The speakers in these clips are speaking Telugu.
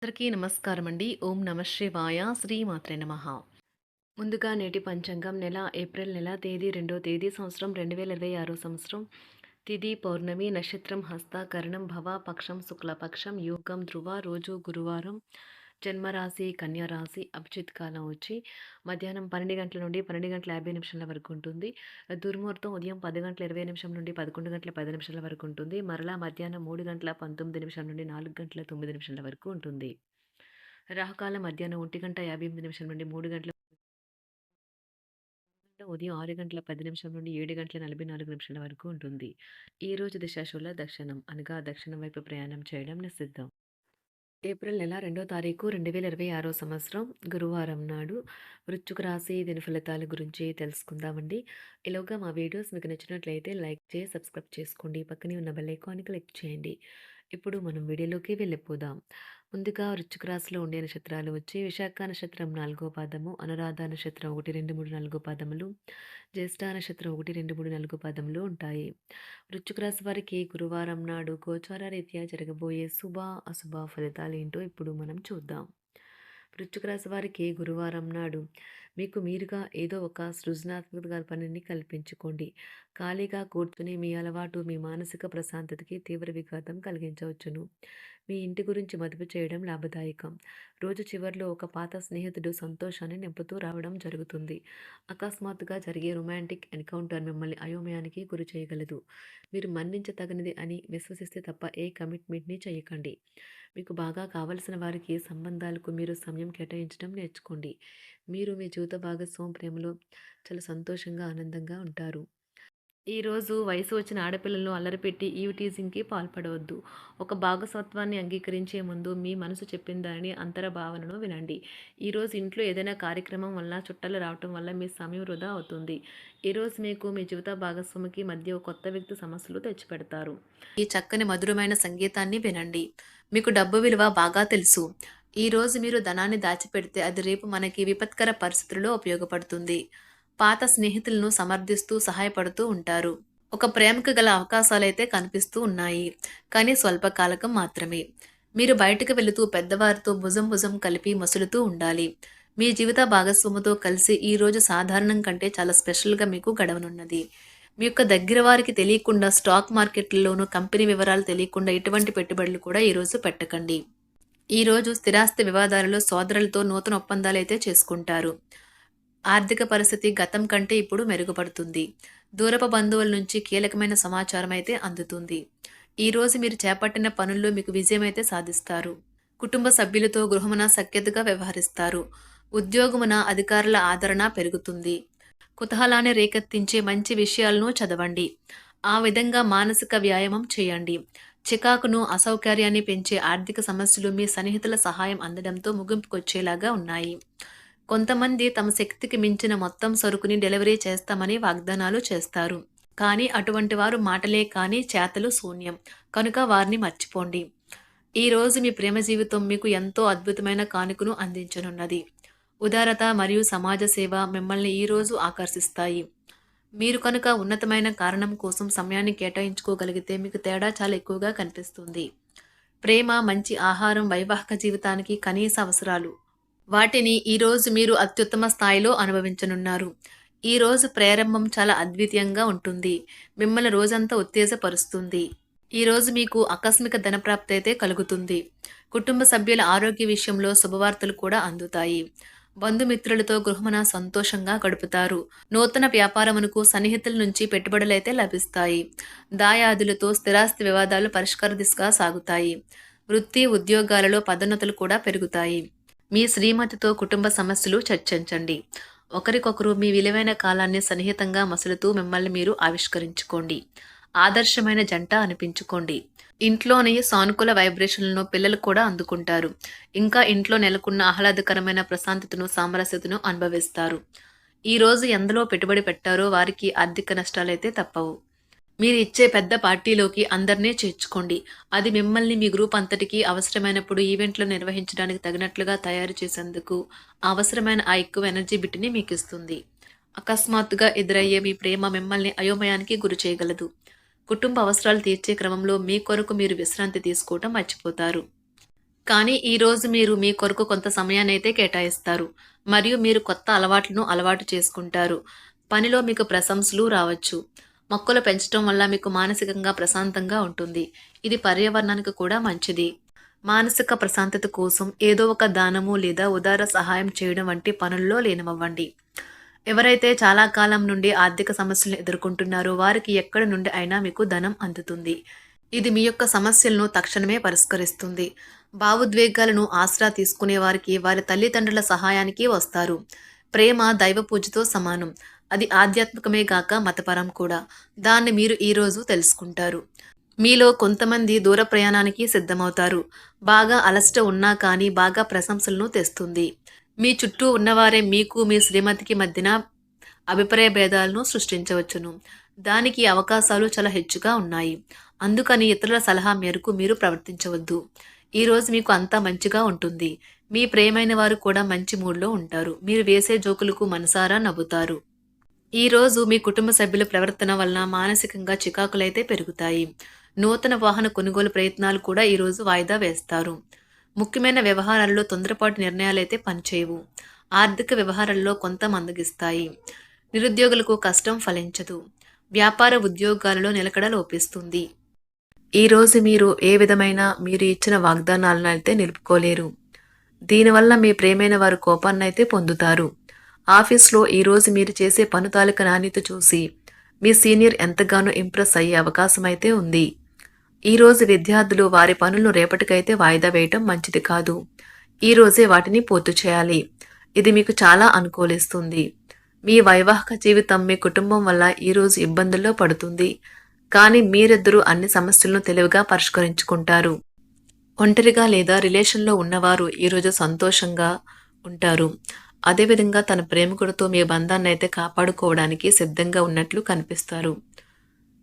అందరికీ నమస్కారం అండి. ఓం నమ శివాయ. శ్రీమాత్రే నమః. ముందుగా నేటి పంచాంగం నెల ఏప్రిల్ నెల తేదీ 2వ తేదీ సంవత్సరం 2026 సంవత్సరం. తిథి పౌర్ణమి, నక్షత్రం హస్త, కరణం భవ, పక్షం శుక్లపక్షం, యోగం ధ్రువ, రోజు గురువారం, జన్మరాశి కన్యా రాశి, అభిజిత్ కాలం వచ్చి మధ్యాహ్నం 12 గంటల నుండి 12:50 వరకు ఉంటుంది. దుర్ముహూర్తం ఉదయం 10:20 నుండి 11:10 వరకు ఉంటుంది. మరలా మధ్యాహ్నం 3:19 నుండి 4:09 వరకు ఉంటుంది. రాహుకాలం మధ్యాహ్నం 1:58 నుండి 3 గంటల ఉదయం 6:10 నుండి 7:44 వరకు ఉంటుంది. ఈ రోజు దిశాశూల దక్షిణం అనగా దక్షిణం వైపు ప్రయాణం చేయడం నిషిద్ధం. ఏప్రిల్ నెల 2వ తారీఖు 2026 సంవత్సరం గురువారం నాడు వృశ్చిక రాశి దీని ఫలితాల గురించి తెలుసుకుందామండి. ఈలోగా మా వీడియోస్ మీకు నచ్చినట్లయితే లైక్ చేసి సబ్స్క్రైబ్ చేసుకోండి. పక్కనే ఉన్న బెల్ ఐకాన్ని క్లిక్ చేయండి. ఇప్పుడు మనం వీడియోలోకి వెళ్ళిపోదాం. ముందుగా వృశ్చిక రాశిలో ఉండే నక్షత్రాలు వచ్చి విశాఖ నక్షత్రం 4వ పాదము, అనురాధ నక్షత్రం 1, 2, 3, 4 పాదములు, జ్యేష్ఠ నక్షత్రం 1, 2, 3, 4 పాదములు ఉంటాయి. వృశ్చిక రాశి వారికి గురువారం నాడు గోచార రీత్యా జరగబోయే శుభ అశుభ ఫలితాలు ఏంటో ఇప్పుడు మనం చూద్దాం. వృశ్చిక రాశి వారికి గురువారం నాడు మీకు మీరుగా ఏదో ఒక సృజనాత్మక పనిని కల్పించుకోండి. ఖాళీగా కూర్చుని మీ అలవాటు మీ మానసిక ప్రశాంతతకి తీవ్ర విఘాతం కలిగించవచ్చును. మీ ఇంటి గురించి మదుపు చేయడం లాభదాయకం. రోజు చివరిలో ఒక పాత స్నేహితుడు సంతోషాన్ని నింపుతూ రావడం జరుగుతుంది. అకస్మాత్తుగా జరిగే రొమాంటిక్ ఎన్కౌంటర్ మిమ్మల్ని అయోమయానికి గురి చేయగలదు. మీరు మన్నించతగినది అని విశ్వసిస్తే తప్ప ఏ కమిట్మెంట్ని చేయకండి. మీకు బాగా కావలసిన వారికి సంబంధాలకు మీరు సమయం కేటాయించడం నేర్చుకోండి. మీరు మీ జీవిత భాగస్వామి ప్రేమలో చాలా సంతోషంగా ఆనందంగా ఉంటారు. ఈరోజు వయసు వచ్చిన ఆడపిల్లలను అల్లరిపెట్టి ఈవ్ టీజింగ్కి పాల్పడవద్దు. ఒక భాగస్వత్వాన్ని అంగీకరించే ముందు మీ మనసు చెప్పిన దానిని అంతర భావనను వినండి. ఈరోజు ఇంట్లో ఏదైనా కార్యక్రమం వల్ల చుట్టాలు రావటం వల్ల మీ సమయం వృధా అవుతుంది. ఈరోజు మీకు మీ జీవిత భాగస్వామికి మధ్య ఒక కొత్త వ్యక్తి సమస్యలు తెచ్చిపెడతారు. ఈ చక్కని మధురమైన సంగీతాన్ని వినండి. మీకు డబ్బు విలువ బాగా తెలుసు. ఈరోజు మీరు ధనాన్ని దాచిపెడితే అది రేపు మనకి విపత్కర పరిస్థితుల్లో ఉపయోగపడుతుంది. పాత స్నేహితులను సమర్థిస్తూ సహాయపడుతూ ఉంటారు. ఒక ప్రేమకు గల అవకాశాలైతే కనిపిస్తూ ఉన్నాయి, కానీ స్వల్పకాలకం మాత్రమే. మీరు బయటకు వెళుతూ పెద్దవారితో భుజం భుజం కలిపి మసులుతూ ఉండాలి. మీ జీవిత భాగస్వామితో కలిసి ఈ రోజు సాధారణం కంటే చాలా స్పెషల్గా మీకు గడవనున్నది. మీ యొక్క దగ్గర వారికి తెలియకుండా స్టాక్ మార్కెట్లలోనూ కంపెనీ వివరాలు తెలియకుండా ఎటువంటి పెట్టుబడులు కూడా ఈరోజు పెట్టకండి. ఈరోజు స్థిరాస్తి వివాదాలలో సోదరులతో నూతన ఒప్పందాలు అయితే చేసుకుంటారు. ఆర్థిక పరిస్థితి గతం కంటే ఇప్పుడు మెరుగుపడుతుంది. దూరపు బంధువుల నుంచి కీలకమైన సమాచారం అయితే అందుతుంది. ఈరోజు మీరు చేపట్టిన పనుల్లో మీకు విజయం అయితే సాధిస్తారు. కుటుంబ సభ్యులతో గృహమున సఖ్యతగా వ్యవహరిస్తారు. ఉద్యోగమున అధికారుల ఆదరణ పెరుగుతుంది. కుతూహలాన్ని రేకెత్తించే మంచి విషయాలను చదవండి. ఆ విధంగా మానసిక వ్యాయామం చేయండి. చికాకును అసౌకర్యాన్ని పెంచే ఆర్థిక సమస్యలు మీ సన్నిహితుల సహాయం అందడంతో ముగింపుకొచ్చేలాగా ఉన్నాయి. కొంతమంది తమ శక్తికి మించిన మొత్తం సరుకుని డెలివరీ చేస్తామని వాగ్దానాలు చేస్తారు. కానీ అటువంటి వారు మాటలే కానీ చేతలు శూన్యం. కనుక వారిని మర్చిపోండి. ఈరోజు మీ ప్రేమ జీవితం మీకు ఎంతో అద్భుతమైన కానుకను అందించనున్నది. ఉదారత మరియు సమాజ సేవ మిమ్మల్ని ఈరోజు ఆకర్షిస్తాయి. మీరు కనుక ఉన్నతమైన కారణం కోసం సమయాన్ని కేటాయించుకోగలిగితే మీకు తేడా చాలా ఎక్కువగా కనిపిస్తుంది. ప్రేమ, మంచి ఆహారం వైవాహిక జీవితానికి కనీస అవసరాలు. వాటిని ఈరోజు మీరు అత్యుత్తమ స్థాయిలో అనుభవించనున్నారు. ఈరోజు ప్రారంభం చాలా అద్వితీయంగా ఉంటుంది. మిమ్మల్ని రోజంతా ఉత్తేజపరుస్తుంది. ఈరోజు మీకు ఆకస్మిక ధనప్రాప్తి అయితే కలుగుతుంది. కుటుంబ సభ్యుల ఆరోగ్య విషయంలో శుభవార్తలు కూడా అందుతాయి. బంధుమిత్రులతో గృహమున సంతోషంగా గడుపుతారు. నూతన వ్యాపారమునకు సన్నిహితుల నుంచి పెట్టుబడులైతే లభిస్తాయి. దాయాదులతో స్థిరాస్తి వివాదాలు పరిష్కార దిశగా సాగుతాయి. వృత్తి ఉద్యోగాలలో పదోన్నతులు కూడా పెరుగుతాయి. మీ శ్రీమతితో కుటుంబ సమస్యలు చర్చించండి. ఒకరికొకరు మీ విలువైన కాలాన్ని సన్నిహితంగా మసులుతూ మిమ్మల్ని మీరు ఆవిష్కరించుకోండి. ఆదర్శమైన జంట అనిపించుకోండి. ఇంట్లోని సానుకూల వైబ్రేషన్లను పిల్లలు కూడా అందుకుంటారు. ఇంకా ఇంట్లో నెలకొన్న ఆహ్లాదకరమైన ప్రశాంతతను, సామరస్యతను అనుభవిస్తారు. ఈరోజు ఎందులో పెట్టుబడి పెట్టారో వారికి ఆర్థిక నష్టాలైతే తప్పవు. మీరు ఇచ్చే పెద్ద పార్టీలోకి అందరినీ చేర్చుకోండి. అది మిమ్మల్ని మీ గ్రూప్ అంతటికీ అవసరమైనప్పుడు ఈవెంట్లు నిర్వహించడానికి తగినట్లుగా తయారు చేసేందుకు అవసరమైన ఆ ఎక్కువ ఎనర్జీ బిట్ని మీకు ఇస్తుంది. అకస్మాత్తుగా ఎదురయ్యే మీ ప్రేమ మిమ్మల్ని అయోమయానికి గురి చేయగలదు. కుటుంబ అవసరాలు తీర్చే క్రమంలో మీ కొరకు మీరు విశ్రాంతి తీసుకోవటం మర్చిపోతారు. కానీ ఈరోజు మీరు మీ కొరకు కొంత సమయాన్నైతే కేటాయిస్తారు. మరియు మీరు కొత్త అలవాట్లను అలవాటు చేసుకుంటారు. పనిలో మీకు ప్రశంసలు రావచ్చు. మొక్కలు పెంచడం వల్ల మీకు మానసికంగా ప్రశాంతంగా ఉంటుంది. ఇది పర్యావరణానికి కూడా మంచిది. మానసిక ప్రశాంతత కోసం ఏదో ఒక దానము లేదా ఉదార సహాయం చేయడం వంటి పనుల్లో లీనమవ్వండి. ఎవరైతే చాలా కాలం నుండి ఆర్థిక సమస్యలను ఎదుర్కొంటున్నారో వారికి ఎక్కడి నుండి అయినా మీకు ధనం అందుతుంది. ఇది మీ యొక్క సమస్యలను తక్షణమే పరిష్కరిస్తుంది. భావోద్వేగాలను ఆసరా తీసుకునే వారికి వారి తల్లిదండ్రుల సహాయానికి వస్తారు. ప్రేమ దైవ పూజతో సమానం. అది ఆధ్యాత్మికమే గాక మతపరం కూడా. దాన్ని మీరు ఈరోజు తెలుసుకుంటారు. మీలో కొంతమంది దూర ప్రయాణానికి సిద్ధమవుతారు. బాగా అలసట ఉన్నా కానీ బాగా ప్రశంసలను తెస్తుంది. మీ చుట్టూ ఉన్నవారే మీకు మీ శ్రీమతికి మధ్యన అభిప్రాయ భేదాలను సృష్టించవచ్చును. దానికి అవకాశాలు చాలా హెచ్చుగా ఉన్నాయి. అందుకని ఇతరుల సలహా మేరకు మీరు ప్రవర్తించవద్దు. ఈరోజు మీకు అంతా మంచిగా ఉంటుంది. మీ ప్రియమైన వారు కూడా మంచి మూడ్లో ఉంటారు. మీరు వేసే జోకులకు మనసారా నవ్వుతారు. ఈరోజు మీ కుటుంబ సభ్యుల ప్రవర్తన వలన మానసికంగా చికాకులైతే పెరుగుతాయి. నూతన వాహన కొనుగోలు ప్రయత్నాలు కూడా ఈరోజు వాయిదా వేస్తారు. ముఖ్యమైన వ్యవహారాల్లో తొందరపాటు నిర్ణయాలైతే పనిచేయవు. ఆర్థిక వ్యవహారాల్లో కొంత మందగిస్తాయి. నిరుద్యోగులకు కష్టం ఫలించదు. వ్యాపార ఉద్యోగాలలో నిలకడ లోపిస్తుంది. ఈరోజు మీరు ఏ విధమైన మీరు ఇచ్చిన వాగ్దానాలను అయితే నిలుపుకోలేరు. దీనివల్ల మీ ప్రేమైన వారు కోపాన్నైతే పొందుతారు. ఆఫీస్లో ఈరోజు మీరు చేసే పను తాలూకా నాణ్యత చూసి మీ సీనియర్ ఎంతగానో ఇంప్రెస్ అయ్యే అవకాశం అయితే ఉంది. ఈరోజు విద్యార్థులు వారి పనులను రేపటికైతే వాయిదా వేయటం మంచిది కాదు. ఈరోజే వాటిని పూర్తి చేయాలి. ఇది మీకు చాలా అనుకూలిస్తుంది. మీ వైవాహిక జీవితం మీ కుటుంబం వల్ల ఈరోజు ఇబ్బందుల్లో పడుతుంది. కానీ మీరిద్దరూ అన్ని సమస్యలను తెలివిగా పరిష్కరించుకుంటారు. ఒంటరిగా లేదా రిలేషన్లో ఉన్నవారు ఈరోజు సంతోషంగా ఉంటారు. అదేవిధంగా తన ప్రేమికుడితో మీ బంధాన్ని అయితే కాపాడుకోవడానికి సిద్ధంగా ఉన్నట్లు కనిపిస్తారు.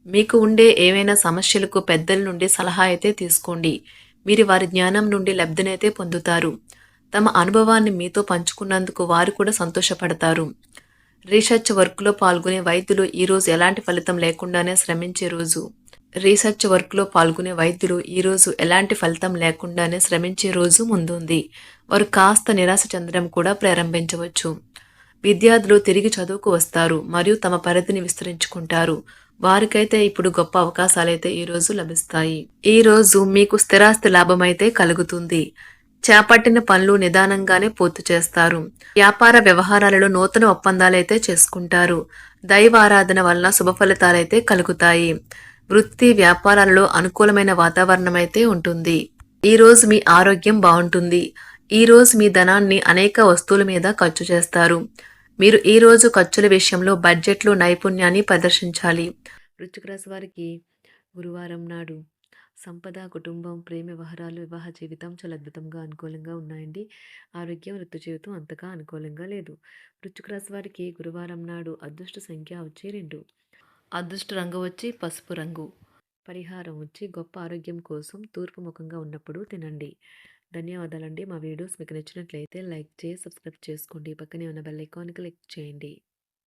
మీకు ఉండే ఏవైనా సమస్యలకు పెద్దల నుండి సలహా అయితే తీసుకోండి. మీరు వారి జ్ఞానం నుండి లబ్ధినైతే పొందుతారు. తమ అనుభవాన్ని మీతో పంచుకున్నందుకు వారు కూడా సంతోషపడతారు. రీసెర్చ్ వర్క్లో పాల్గొనే వైద్యులు ఈరోజు ఎలాంటి ఫలితం లేకుండానే శ్రమించే రోజు. రీసెర్చ్ వర్క్లో పాల్గొనే వైద్యులు ఈరోజు ఎలాంటి ఫలితం లేకుండానే శ్రమించే రోజు ముందుంది. వారు కాస్త నిరాశ చెందడం కూడా ప్రారంభించవచ్చు. విద్యార్థులు తిరిగి చదువుకు వస్తారు మరియు తమ పరిధిని విస్తరించుకుంటారు. వారికైతే ఇప్పుడు గొప్ప అవకాశాలైతే ఈరోజు లభిస్తాయి. ఈరోజు మీకు స్థిరాస్తి లాభమైతే కలుగుతుంది. చేపట్టిన పనులు నిదానంగానే పూర్తి చేస్తారు. వ్యాపార వ్యవహారాలలో నూతన ఒప్పందాలైతే చేసుకుంటారు. దైవ ఆరాధన వలన శుభ ఫలితాలైతే కలుగుతాయి. వృత్తి వ్యాపారాలలో అనుకూలమైన వాతావరణం అయితే ఉంటుంది. ఈరోజు మీ ఆరోగ్యం బాగుంటుంది. ఈరోజు మీ ధనాన్ని అనేక వస్తువుల మీద ఖర్చు చేస్తారు. మీరు ఈరోజు ఖర్చుల విషయంలో బడ్జెట్లో నైపుణ్యాన్ని ప్రదర్శించాలి. వృశ్చిక రాశి వారికి గురువారం నాడు సంపద, కుటుంబం, ప్రేమ వ్యవహారాలు, వివాహ జీవితం చాలా అద్భుతంగా అనుకూలంగా ఉన్నాయండి. ఆరోగ్యం, వృత్తి జీవితం అంతగా అనుకూలంగా లేదు. వృశ్చిక రాశి వారికి గురువారం నాడు అదృష్ట సంఖ్య వచ్చి 2. అదృష్ట రంగు వచ్చి పసుపు రంగు. పరిహారం వచ్చి గొప్ప ఆరోగ్యం కోసం తూర్పు ముఖంగా ఉన్నప్పుడు తినండి. ధన్యవాదాలండి. మా వీడియోస్ మీకు నచ్చినట్లయితే లైక్ చేసి సబ్స్క్రైబ్ చేసుకోండి. పక్కనే ఉన్న బెల్ ఐకాన్ క్లిక్ చేయండి.